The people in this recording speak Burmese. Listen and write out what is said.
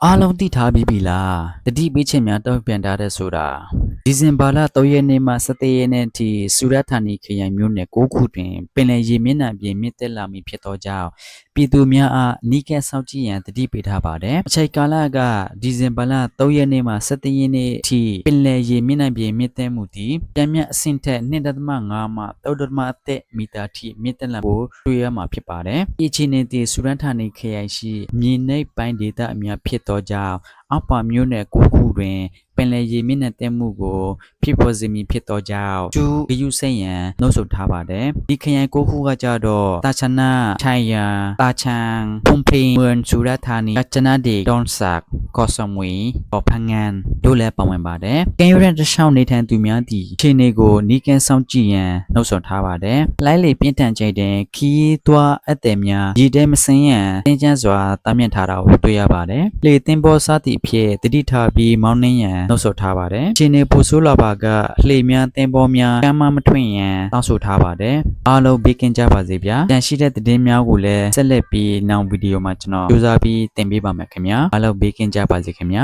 အားလုံးသိထားပြီးပြီလားတတိပေးချက်များတောက်ပြန်ထားတဲ့ဆိုတာဒီဇင်ဘာလ3ရက်နေ့မှ17ရက်နေ့ထိစူရဌာနီခရိုင်မြို့နယ်6ခုတွင်ပင်လယ်ရေမျက်နှာပြင်မြင့်တက်လာမည်ဖြစ်သောကြောင့်ပြည်သူများအားနီးကပ်စောင့်ကြည့်ရန်တတိပေးထားပါတယ်အချိန်ကာလကဒီဇင်ဘာလ3ရက်နေ့မှ17ရက်နေ့ထိပင်လယ်ရေမျက်နှာပြင်မြင့်တက်မှုသည်ပြန်မြင့်အဆင့်ထက်2.5မှ3.1မီတာထိမြင့်တက်လာဖို့တွေ့ရမှာဖြစ်ပါတယ်ဒီအခြေအနေသည်စူရဌာနီခရိုင်ရှိမြေနိမ့်ပိုင်းဒေသအများဖြစ်သောကြောင့်အောက်ပါမျိုးနယ်ကိုခုတွင်ပင်လယ်ရေမျက်နှာတက်မှုကိုဖြစ်ပေါ်စေမည်ဖြစ်သောကြောင့်ကျူးဂယုစိတ်ရန်နှုတ်ဆက်ထားပါတယ်ဒီခရိုင်ကိုခုကကြတော့တာချနာထိုင်ရန်တာချန်ဖုန်ဖိန်မွန်စူရဌာနီကချနာဒီဒွန်ဆတ်ကောဆမွေပေါ်ဖငန်တို့လည်းပါဝင်ပါတယ်ကင်ယူရန်တခြားနေထိုင်သူများသည့်ခြေနေကိုနီးကန်းဆောင်ကြည့်ရန်နှုတ်ဆက်ထားပါတယ်လိုင်းလေပြင်းထန်ချိန်တွင်ခီးသွားအပ်တယ်များရည်တဲမစင်းရန်တင်းကျန်းစွာတားမြစ်ထားတာကိုတွေ့ရပါတယ်လေသင်းပေါ်စားသည့်အဖြစ်တတိထားပြီးမောင်းနှင်းရန်နှုတ်ဆက်ထားပါတယ်ခြေနေပူဆိုးလာပါကလှေများသင်းပေါ်များကမ်းမမထွင်ရန်တောင်းဆိုထားပါတယ်အားလုံးဘေးကင်းကြပါစေဗျာကြံရှိတဲ့သတင်းများကိုလည်းဆက်လက်ပြီးနောက်ဗီဒီယိုမှာကျွန်တော်ကြိုးစားပြီးတင်ပေးပါမယ်ခင်ဗျာအားလုံးဘေးကင်းကြပါစေခင်ဗျာ